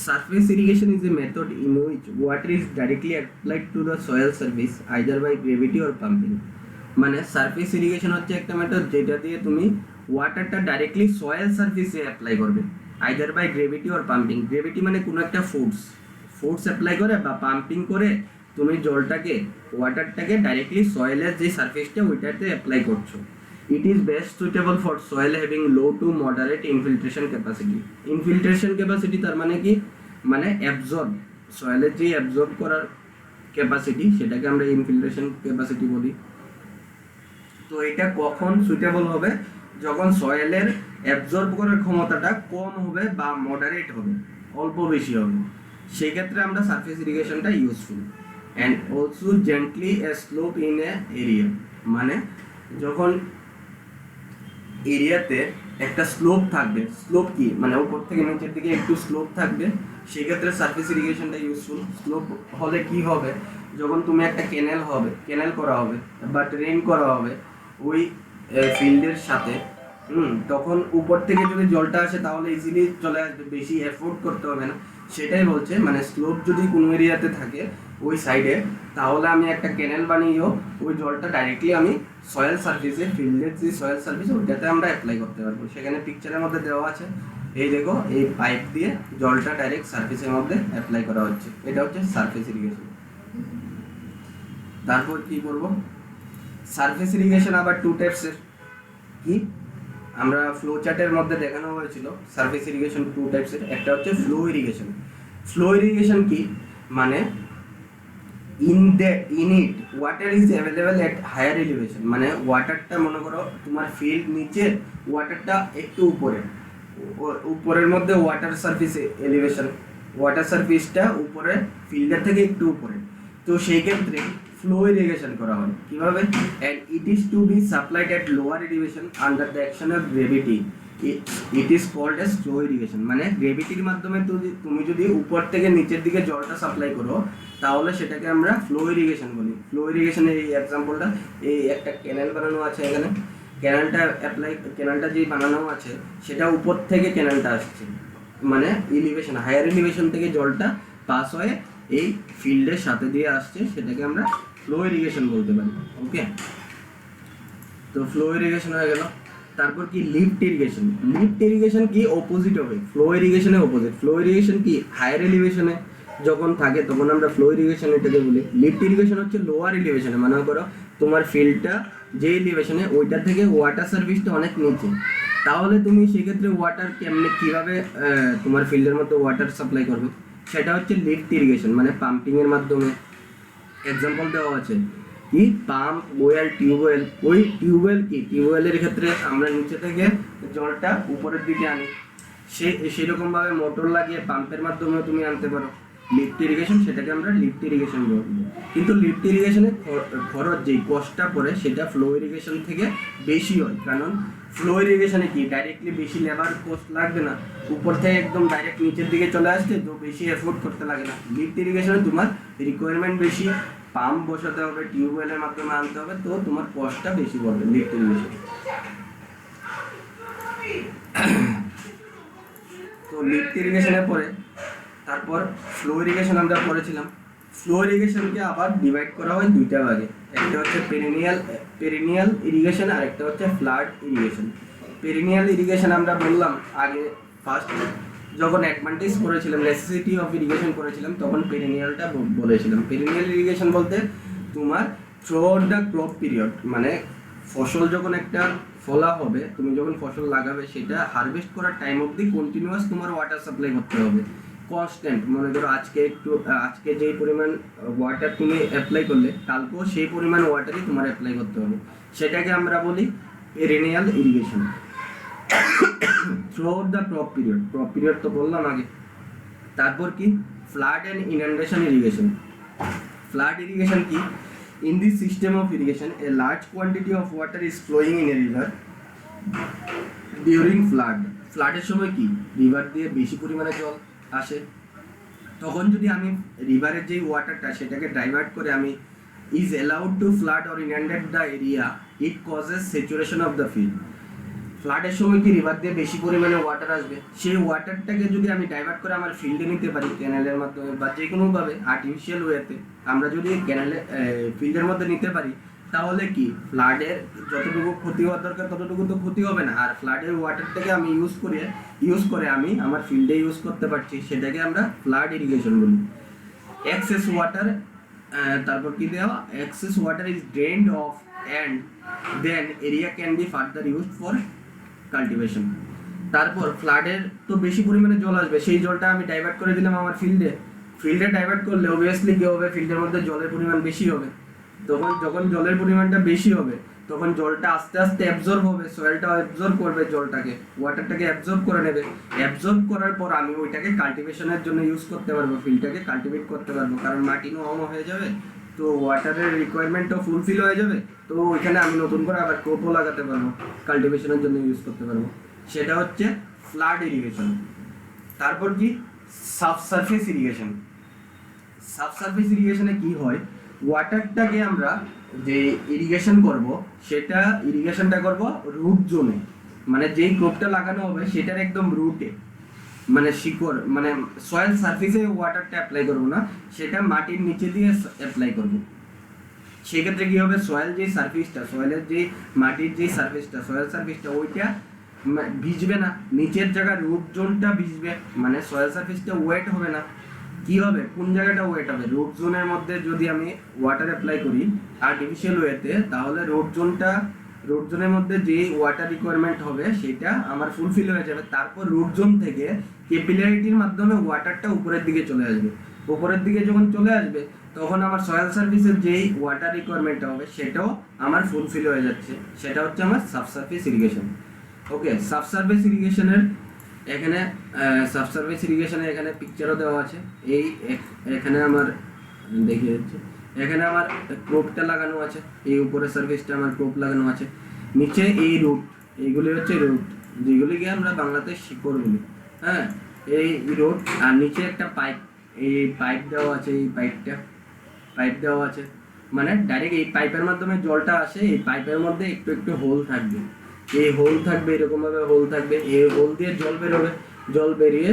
Speaker 1: Surface irrigation is a method in which water is directly applied to the soil surface either by gravity or pumping. মানে সারফেস ইরিগেশন হচ্ছে একটা মেথড যেটা দিয়ে তুমি ওয়াটারটা ডাইরেক্টলি সয়েল সারফেসে অ্যাপ্লাই করবে, either by gravity or pumping. Gravity মানে কোনো একটা ফোর্স অ্যাপ্লাই করে বা পাম্পিং করে তুমি জলটাকে, ওয়াটারটাকে ডাইরেক্টলি সয়েলের যে সারফেসটা ওইটাতে অ্যাপ্লাই করছো। It is best suitable for soil having low to moderate infiltration capacity. Infiltration capacity তার মানে কি, মানে অ্যাবজর্ব, সয়েলের যে অ্যাবজর্ব করার ক্যাপাসিটি সেটাকে আমরা ইনফিল্ট্রেশন ক্যাপাসিটি বলি। তো এটা কখন সুইটেবল হবে? যখন সয়েলের অ্যাবজর্ব করার ক্ষমতাটা কম হবে বা মডারেট হবে। অল্প বেশি হবে, সেই ক্ষেত্রে আমরা সারফেস ইরিগেশনটা useful. And also gently a slope in a area, মানে যখন এরিয়াতে একটা স্লোপ থাকবে, স্লোপ কি মানে উপর থেকে নিচের দিকে একটু স্লোপ থাকবে, সেক্ষেত্রে সারফেস ইরিগেশনটা ইউজফুল। স্লোপ হলে কি হবে, যখন তুমি একটা ক্যানেল করা হবে বা ড্রেন করা হবে ওই ফিল্ডের সাথে, তখন উপর থেকে যদি জলটা আসে তাহলে ইজিলি চলে আসবে, বেশি এফোর্ট করতে হবে না। সেটাই বলছে, মানে স্লোপ যদি কোনো এরিয়াতে থাকে ওই সাইডে, তাহলে আমি একটা ক্যানেল বানিয়েও ওই জলটা ডাইরেক্টলি আমি সয়েল সার্ভিসে, ফিল্ডের যে সয়েল সার্ভিস ওইটাতে আমরা অ্যাপ্লাই করতে পারবো। সেখানে পিকচারের মধ্যে দেওয়া আছে, এই দেখো এই পাইপ দিয়ে জলটা ডাইরেক্ট সার্ফেসের মধ্যে অ্যাপ্লাই করা হচ্ছে, এটা হচ্ছে সারফেস ইরিগেশন। তারপর কি করব, সারফেস ইরিগেশন আবার টু টাইপসের। কি আমরা ফ্লো চার্টের মধ্যে দেখানো হয়েছিল সারফেস ইরিগেশন টু টাইপসের। একটা হচ্ছে ফ্লো ইরিগেশন। ফ্লো ইরিগেশন কি মানে in it water is available at higher elevation, মানে ওয়াটারটা মনে করো তোমার ফিল্ড নিচে, ওয়াটারটা একটু উপরের মধ্যে ওয়াটার সারফেস এলিভেশন, ওয়াটার সারফেসটা উপরে ফিল্ডের থেকে একটু উপরে, তো সেই ক্ষেত্রে ফ্লো ইরিগেশন করা হয়। কিভাবে, and it is to be supplied at lower elevation under the action of gravity, it is called as flow irrigation, মানে গ্রেভিটির মাধ্যমে তুমি যদি উপর থেকে নিচের দিকে জলটা সাপ্লাই করো তাহলে সেটাকে আমরা ফ্লো ইরিগেশন বলি। ফ্লো ইরিগেশনের এই এক্সাম্পলটা, এই একটা ক্যানেল বানানো আছে এখানে, ক্যানেলটা যেই বানানো আছে সেটা উপর থেকে ক্যানেলটা আসছে, মানে এলিভেশন, হায়ার এলিভেশন থেকে জলটা পাস হয়ে এই ফিল্ডের সাথে দিয়ে আসছে, সেটাকে আমরা ফ্লো ইরিগেশন বলতে পারি। ওকে, তো ফ্লো ইরিগেশন হয়ে গেল। তারপর কি লিফট ইরিগেশন। লিফট ইরিগেশন কি অপোজিট হবে, ফ্লো ইরিগেশনের অপোজিট। ফ্লো ইরিগেশন কি হায়ার এলিভেশনে যখন থাকে তখন আমরা ফ্লো ইরিগেশন এটাকে বলি। লিফট ইরিগেশন হচ্ছে লোয়ার এলিভেশনে, মনে করো তোমার ফিল্ডটা যে এলিভেশনে ওইটা থেকে ওয়াটার সার্ভিসটা অনেক নিচে, তাহলে তুমি সেক্ষেত্রে ওয়াটার কিভাবে তোমার ফিল্ডের মধ্যে ওয়াটার সাপ্লাই করবে, সেটা হচ্ছে লিফট ইরিগেশন, মানে পাম্পিং এর মাধ্যমে। এক্সাম্পল দেওয়া আছে কি পাম্প, ওয়েল, টিউবওয়েল। ওই টিউবওয়েল কি, টিউবওয়েলের ক্ষেত্রে আমরা নিচে থেকে জলটা উপরের দিকে আনি, সেরকমভাবে মোটর লাগিয়ে পাম্পের মাধ্যমে তুমি আনতে পারো। লিফট ইরিগেশন, সেটাকে আমরা লিফট ইরিগেশন বলবো। কিন্তু লিফট ইরিগেশনে খরচ যেই কস্টটা পড়ে সেটা ফ্লো ইরিগেশন থেকে বেশি হয়, কারণ ফ্লো ইরিগেশনে কি ডাইরেক্টলি বেশি লেবার কস্ট লাগবে না, উপর থেকে একদম ডাইরেক্ট নিচের দিকে চলে আসছে, তো বেশি এফোর্ট করতে লাগে না। লিফট ইরিগেশনে তোমার রিকোয়ারমেন্ট বেশি, পাম্প বসাতে হবে, টিউবওয়েলের মাধ্যমে আনতে হবে, তো তোমার কস্টটা বেশি পড়বে লিফট ইরিগেশন। তো লিফট ইরিগেশনের পরে তারপর ফ্লো ইরিগেশন আমরা পড়েছিলাম। ফ্লো ইরিগেশনকে আবার ডিভাইড করা হয় দুইটা ভাগে, একটা হচ্ছে পেরিনিয়াল ইরিগেশন আর একটা হচ্ছে ফ্লাড ইরিগেশন। পেরিনিয়াল ইরিগেশন আমরা বললাম আগে ফার্স্ট যখন অ্যাডভান্টেজ করেছিলাম, নেসেসিটি অফ ইরিগেশন করেছিলাম, তখন পেরিনিয়ালটা বলেছিলাম। পেরিনিয়াল ইরিগেশন বলতে তোমার থ্রুআউট দ্য ক্রপ পিরিয়ড, মানে ফসল যখন একটা ফলা হবে, তুমি যখন ফসল লাগাবে সেটা হারভেস্ট করার টাইম অবধি কন্টিনিউয়াস তোমার ওয়াটার সাপ্লাই করতে হবে, কনস্ট্যান্ট। মনে করো আজকে যেই পরিমাণ ওয়াটার তুমি অ্যাপ্লাই করলে কালকেও সেই পরিমাণ ওয়াটারই তোমার অ্যাপ্লাই করতে হবে, সেটাকে আমরা বলি perennial irrigation. Throughout the crop period তো বললাম আগে। তারপর কি flood and inundation irrigation. Flood irrigation কি, in this system of irrigation a large quantity of water is flowing in a river during ফ্লাডের সময় কি রিভার দিয়ে বেশি পরিমাণে জল আসে, তখন যদি আমি রিভারের যে ওয়াটারটা সেটাকে ডাইভার্ট করে আমি is allowed to flood or inundate the area, it causes saturation of the field। ফ্লাডের সময় কি রিভার দিয়ে বেশি পরিমাণে ওয়াটার আসবে, সেই ওয়াটারটাকে যদি আমি ডাইভার্ট করে আমার ফিল্ডে নিতে পারি ক্যানেলের মাধ্যমে বা যে কোনোভাবে আর্টিফিশিয়াল ওয়েতে, আমরা যদি ফিল্ডের মধ্যে নিতে পারি, তাহলে কি ফ্লাডের যতটুকু ক্ষতি হওয়ার দরকার ততটুকু তো ক্ষতি হবে না, আর ফ্লাডের ওয়াটারটাকে আমি ইউজ করে আমি আমার ফিল্ডে ইউজ করতে পারছি, সেটাকে আমরা ফ্লাড ইরিগেশন বলি। এক্সেস ওয়াটার, তারপর কি দেওয়া, excess water is drained off and then area can be further used for cultivation. তারপর ফ্লাডের তো বেশি পরিমাণে জল আসবে, সেই জলটা আমি ডাইভার্ট করে দিলাম আমার ফিল্ডে ডাইভার্ট করলে অবভিয়াসলি কি হবে, ফিল্ডের মধ্যে জলের পরিমাণ বেশি হবে, তখন যখন জলের পরিমাণটা বেশি হবে তখন জলটা আস্তে আস্তে অ্যাবজর্ব হবে, সয়েলটা অ্যাবজর্ব করবে জলটাকে, ওয়াটারটাকে অ্যাবজর্ব করে নেবে। অ্যাবজর্ব করার পর আমি ওইটাকে কাল্টিভেশনের জন্য ইউজ করতে পারবো, ফিল্ডটাকে কাল্টিভেট করতে পারবো, কারণ মাটি নরম হয়ে যাবে, তো ওয়াটারের রিকোয়ারমেন্টও ফুলফিল হয়ে যাবে। তো ওইখানে আমি নতুন করে আবার ক্রপও লাগাতে পারবো, কাল্টিভেশনের জন্য ইউজ করতে পারবো। সেটা হচ্ছে ফ্লাড ইরিগেশন। তারপর কি সাবসারফেস ইরিগেশন। সাবসারফেস ইরিগেশনে কি হয়, ওয়াটারটাকে আমরা যে ইরিগেশন করব সেটা ইরিগেশনটা করব রুট জোনে, মানে যেই ক্রপটা লাগানো হবে সেটার একদম রুটে, মানে শিকড়, মানে সয়েল সারফেসে ওয়াটারটা অ্যাপ্লাই করব না, সেটা মাটির নিচে দিয়ে অ্যাপ্লাই করব। সেক্ষেত্রে কি হবে, সয়েল যে সারফেসটা, সয়েলের যে মাটির যে সারফেসটা, সয়েল সারফেসটা ওইটা ভিজবে না, নিচের জায়গা রুট জোনটা ভিজবে, মানে সয়েল সারফেসটা ওয়েট হবে না। কি হবে, কোন জায়গাটা ওয়েট হবে, রুট জোনের মধ্যে যদি আমি ওয়াটার অ্যাপ্লাই করি আর্টিফিশিয়াল ওয়েতে, তাহলে রুট জোনের মধ্যে যে ওয়াটার রিকোয়ারমেন্ট হবে সেটা আমার ফুলফিল হয়ে যাবে। তারপর রুট জোন থেকে ক্যাপিলারিটির মাধ্যমে ওয়াটারটা উপরের দিকে চলে আসবে। উপরের দিকে যখন চলে আসবে তখন আমার সয়েল সার্ভিসের যেই ওয়াটার রিকোয়ারমেন্টটা হবে সেটাও আমার ফুলফিল হয়ে যাচ্ছে, সেটা হচ্ছে আমার সাবসারফেস ইরিগেশন। ওকে, সাবসারফেস ইরিগেশনের এখানে সাবসারফেস ইরিগেশনে এখানে পিকচারও দেওয়া আছে। এই এখানে আমার দেখিয়ে যাচ্ছে, এখানে আমার ক্রপটা লাগানো আছে, এই উপরের সার্ভিসটা আমার ক্রপ লাগানো আছে, নিচে এই রুট, এইগুলি হচ্ছে রুট, যেগুলিকে আমরা বাংলাতে শিকড় বলি। হ্যাঁ, এই রুট, আর নিচে একটা পাইপ, এই পাইপ দেওয়া আছে, এই পাইপ দেওয়া আছে, মানে ডাইরেক্ট এই পাইপের মাধ্যমে জলটা আসে, এই পাইপের মধ্যে একটু একটু হোল থাকবে, এই হোল থাকবে, এরকম ভাবে হোল থাকবে, এই হোল দিয়ে জল বেরোবে, জল বেরিয়ে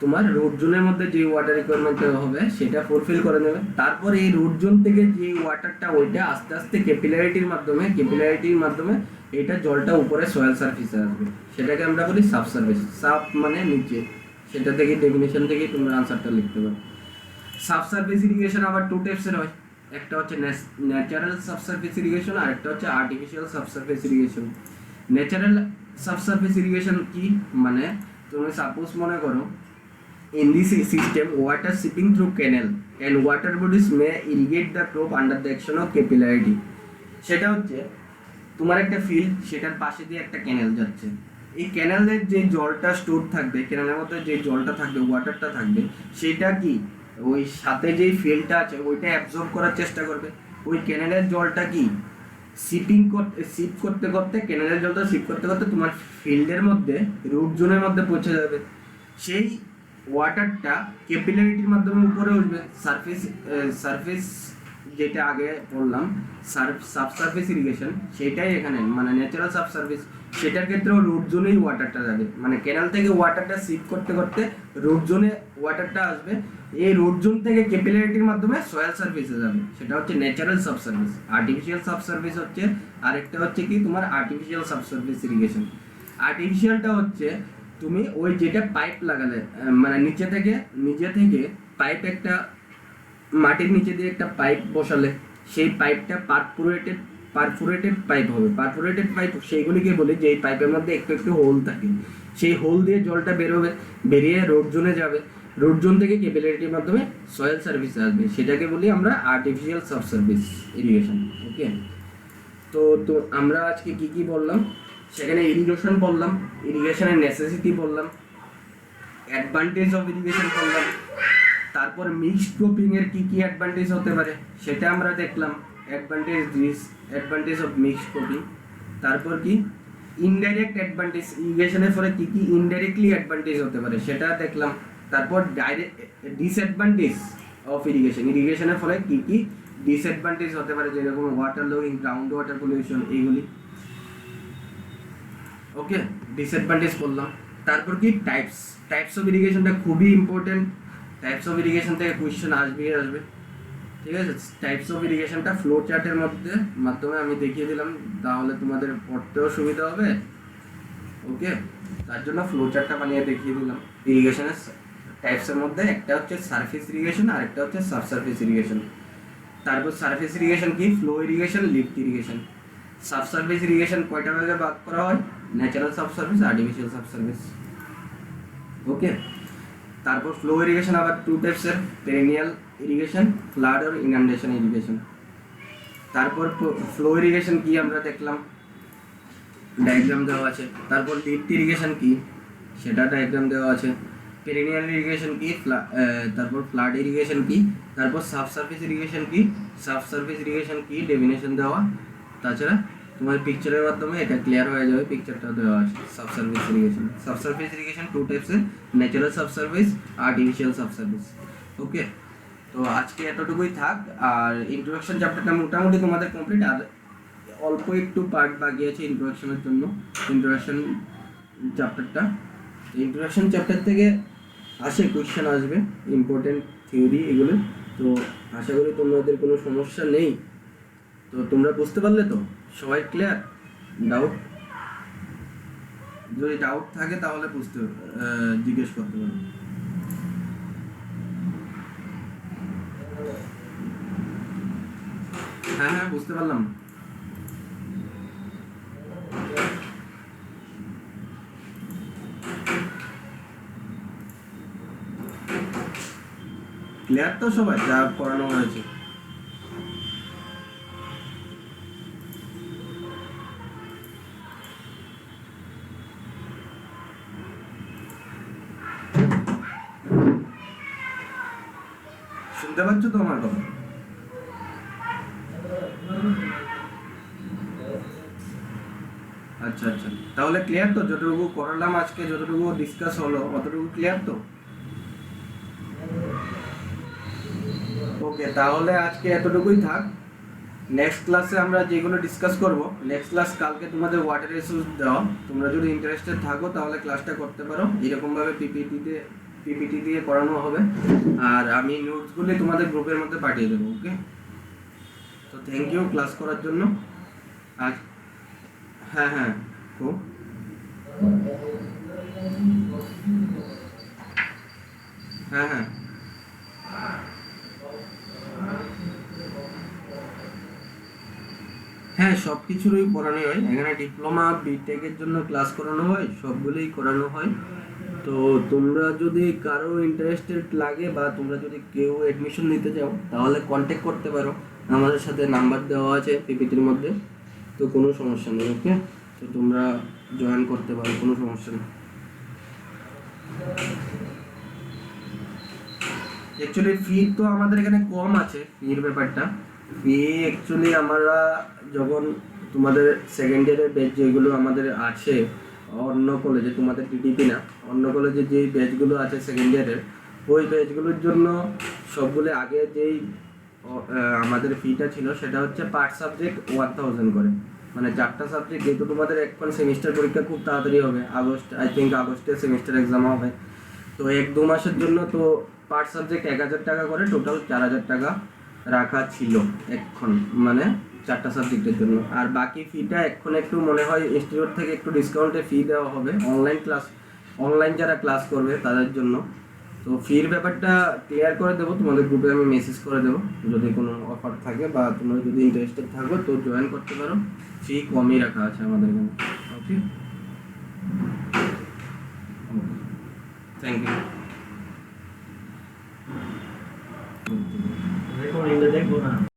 Speaker 1: তোমার রুট জোনের মধ্যে যে ওয়াটার রিকোয়ারমেন্ট হবে সেটা ফুলফিল করে নেবে। তারপর এই রুট জোন থেকে যে ওয়াটারটা ওইটা আস্তে আস্তে ক্যাপিলারিটির মাধ্যমে এটা জলটা উপরে সয়েল সারফেসে আসবে, সেটাকে আমরা বলি সাবসারফেস। সাব মানে নিচে, সেটা থেকে ডেফিনেশন থেকে তোমরা আনসারটা লিখতে পারো। সাবসারফেস ইরিগেশন আবার টু টাইপসের হয়, একটা হচ্ছে ন্যাচারাল সাবসারফেস ইরিগেশন আর একটা হচ্ছে artificial subsurface irrigation. Natural subsurface irrigation কি, মানে তুমি সাপোজ মনে করো in this system water seeping through canal and water bodies may irrigate the crop under the action of capillarity। সেটা হচ্ছে তোমার একটা ফিল্ড, সেটার পাশে দিয়ে একটা ক্যানেল যাচ্ছে, এই ক্যানেলের যে জলটা স্টোর থাকবে, ক্যানেলের মধ্যে যে জলটা থাকবে, ওয়াটারটা থাকবে, সেটা কি ওই সাথে যেই ফিল্ডটা আছে ওইটা অ্যাবজর্ব করার চেষ্টা করবে। ওই ক্যানেলের জলটা কি সিপ করতে করতে ক্যানেলের জলটা সিপ করতে করতে তোমার ফিল্ডের মধ্যে, রুট জোনের মধ্যে পৌঁছে যাবে। সেই ওয়াটারটা ক্যাপিলারিটির মাধ্যমে উপরে উঠবে। সারফেস যেটা আগে বললাম সাবসারফেস ইরিগেশন, সেটাই এখানে মানে ন্যাচারাল সাবসারফেস, সেটার ক্ষেত্রেও রুট জোনেই ওয়াটারটা যাবে, মানে ক্যানাল থেকে ওয়াটারটা সিপ করতে করতে রুট জোনে ওয়াটারটা আসবে, এই রুট জোন থেকে ক্যাপিলারিটির মাধ্যমে সয়েল সারফেসে যাবে, সেটা হচ্ছে ন্যাচারাল সাবসারফেস। আর্টিফিশিয়াল সাবসারফেস হচ্ছে আরেকটা হচ্ছে কি তোমার আর্টিফিশিয়াল সাবসারফেস ইরিগেশন। আর্টিফিশিয়ালটা হচ্ছে তুমি ওই যেটা পাইপ লাগালে, মানে নিচে থেকে পাইপ, একটা মাটির নিচে দিয়ে একটা পাইপ বসালে, সেই পাইপটা পারফোরেটেড পাইপ হবে। পারফোরেটেড পাইপ সেইগুলিকে বলি যে এই পাইপের মধ্যে একটু একটু হোল থাকে, সেই হোল দিয়ে জলটা বেরোবে, বেরিয়ে রোড জোনে যাবে, রোড জোন থেকে ক্যাপিলারিটির মাধ্যমে সয়েল সার্ভিসে আসবে, সেটাকে বলি আমরা আর্টিফিশিয়াল সাবসারফেস ইরিগেশন। ওকে, তো আমরা আজকে কি বললাম, সেখানে ইরিগেশন বললাম, ইরিগেশনের নেসেসিটি বললাম, অ্যাডভান্টেজ অফ ইরিগেশন বললাম, তারপর মিক্সড ক্রপিং এর কি অ্যাডভান্টেজ হতে পারে সেটা আমরা দেখলাম, অ্যাডভান্টেজ অফ মিক্সড ক্রপিং। তারপর কি ইনডাইরেক্ট অ্যাডভান্টেজ, ইরিগেশনের ফলে কি ইনডাইরেক্টলি অ্যাডভান্টেজ হতে পারে সেটা দেখলাম। তারপর ডাইরেক্ট ডিসঅ্যাডভান্টেজ অফ ইরিগেশনের ফলে কি ডিসঅ্যাডভান্টেজ হতে পারে, যেরকম water losing, ground water pollution, এইগুলি। ওকে, ডিসঅ্যাডভান্টেজ বললাম। তারপর কি টাইপস অফ ইরিগেশনটা খুবই ইম্পর্টেন্ট, টাইপস অফ ইরিগেশন থেকে কোয়েশ্চেন আসবে, ঠিক আছে। টাইপস অফ ইরিগেশনটা ফ্লো চার্টের মাধ্যমে আমি দেখিয়ে দিলাম, তাহলে তোমাদের পড়তেও সুবিধা হবে। ওকে, তার জন্য ফ্লো চার্টটা বানিয়ে দেখিয়ে দিলাম। ইরিগেশনের টাইপসের মধ্যে একটা হচ্ছে সারফেস ইরিগেশন আর একটা হচ্ছে সাবসারফেস ইরিগেশন। তারপর সারফেস ইরিগেশন কি, flow irrigation, lift irrigation. Subsurface irrigation কয়টা ভাগে ভাগ করা হয়, natural subsurface, artificial subsurface. Okay, তারপর ফ্লো ইরিগেশন আবার টু টাইপসের, পেরেনিয়াল ইরিগেশন, ফ্লাড আর ইনান্ডেশন ইরিগেশন। তারপর ফ্লো ইরিগেশন কি আমরা দেখলাম, ডায়াগ্রাম দেওয়া আছে। তারপর লিফট ইরিগেশন কি সেটা ডায়াগ্রাম দেওয়া আছে। পেরিনিয়াল ইরিগেশন কি, তারপর ফ্লাড ইরিগেশন কি, তারপর সাবসারফেস ইরিগেশন কি, সাবসারফেস ইরিগেশন কি ডেফিনেশন দেওয়া। তাছাড়া তোমার পিকচারের মাধ্যমে এটা ক্লিয়ার হয়ে যাবে, পিকচারটা দেওয়া আছে। সাবসারফেস ইরিগেশন টু টাইপসের, natural subsurface, artificial subsurface. Okay, তো আজকে এতটুকুই থাক। আর ইন্ট্রোডাকশন চ্যাপ্টারটা মোটামুটি তোমাদের কমপ্লিট, আর অল্প একটু পার্ট বাকি আছে ইন্ট্রোডাকশনের জন্য। ইন্ট্রোডাকশন চ্যাপ্টার থেকে কোয়েশ্চেন আসবে, ইম্পর্টেন্ট থিওরি এগুলো। তো আশা করি তোমাদের কোনো সমস্যা নেই। তো তোমরা বুঝতে পারলে তো, সবাই ক্লিয়ার? যদি ডাউট থাকে তাহলে জিজ্ঞেস করতে পারো। হ্যাঁ বুঝতে পারলাম। ক্লিয়ার তো সবাই যা পড়ানো হয়েছে? শুনতে পাচ্ছ তো আমার কথা? আচ্ছা আচ্ছা, তাহলে ক্লিয়ার তো? যতটুকু করালাম আজকে, যতটুকু ডিসকাস হলো, অতটুকু ক্লিয়ার তো? ওকে, তাহলে আজকে এতটুকুই থাক। নেক্সট ক্লাসে আমরা যেগুলো ডিসকাস করব, নেক্সট ক্লাস কালকে তোমাদের ওয়াটার রিসোর্স দেওয়া। তোমরা যদি ইন্টারেস্টেড থাকো তাহলে ক্লাসটা করতে পারো। এরকমভাবে পিপিটি দিয়ে করানো হবে, আর আমি নোটসগুলি তোমাদের গ্রুপের মধ্যে পাঠিয়ে দেবো। ওকে, তো থ্যাংক ইউ ক্লাস করার জন্য। আর হ্যাঁ খুব হ্যাঁ সব কিছুরই পড়ানো হয় এখানে। ডিপ্লোমা বিটেকের জন্য ক্লাস করানো হয়, সবগুলোই করানো হয়। তো তোমরা যদি কারো ইন্টারেস্টেড লাগে বা তোমরা যদি কেউ অ্যাডমিশন নিতে চাও তাহলে কন্ট্যাক্ট করতে পারো, আমাদের সাথে নাম্বার দেওয়া আছে পিপিটির মধ্যে। তো কোনো সমস্যা নেই। ওকে, তো তোমরা জয়েন করতে পারো, কোনো সমস্যা নেই। অ্যাকচুয়ালি ফি তো আমাদের এখানে কম আছে, ফির ব্যাপারটা। ফি অ্যাকচুয়ালি আমরা যখন তোমাদের সেকেন্ড ইয়ারের ব্যাচ যেগুলো আমাদের আছে অন্য কলেজে, তোমাদের টিটিপি না, অন্য কলেজে যেই ব্যাচগুলো আছে সেকেন্ড ইয়ারের, ওই ব্যাচগুলোর জন্য সবগুলো আগে যেই আমাদের ফিটা ছিল সেটা হচ্ছে পার সাবজেক্ট 1000 করে, মানে 4টা সাবজেক্ট। যেহেতু তোমাদের এখন সেমিস্টার পরীক্ষা খুব তাড়াতাড়ি হবে, আগস্টে সেমিস্টার এক্সাম হবে, তো 1-2 মাসের জন্য তো পার সাবজেক্ট 1000 টাকা করে, টোটাল 4000 টাকা রাখা ছিল এখন, মানে 4টা সাবজেক্টের জন্য। আর বাকি ফিটা এখন একটু মনে হয় ইনস্টিটিউট থেকে একটু ডিসকাউন্টে ফি দেওয়া হবে অনলাইন যারা ক্লাস করবে তাদের জন্য। তো ফির ব্যাপারটা ক্লিয়ার করে দেবো, তোমাদের গ্রুপে আমি মেসেজ করে দেবো যদি কোনো অফার থাকে বা তোমরা যদি ইন্টারেস্টেড থাকো তো জয়েন করতে পারো। ফি কমই রাখা আছে আমাদের এখানে। ওকে, থ্যাংক ইউ।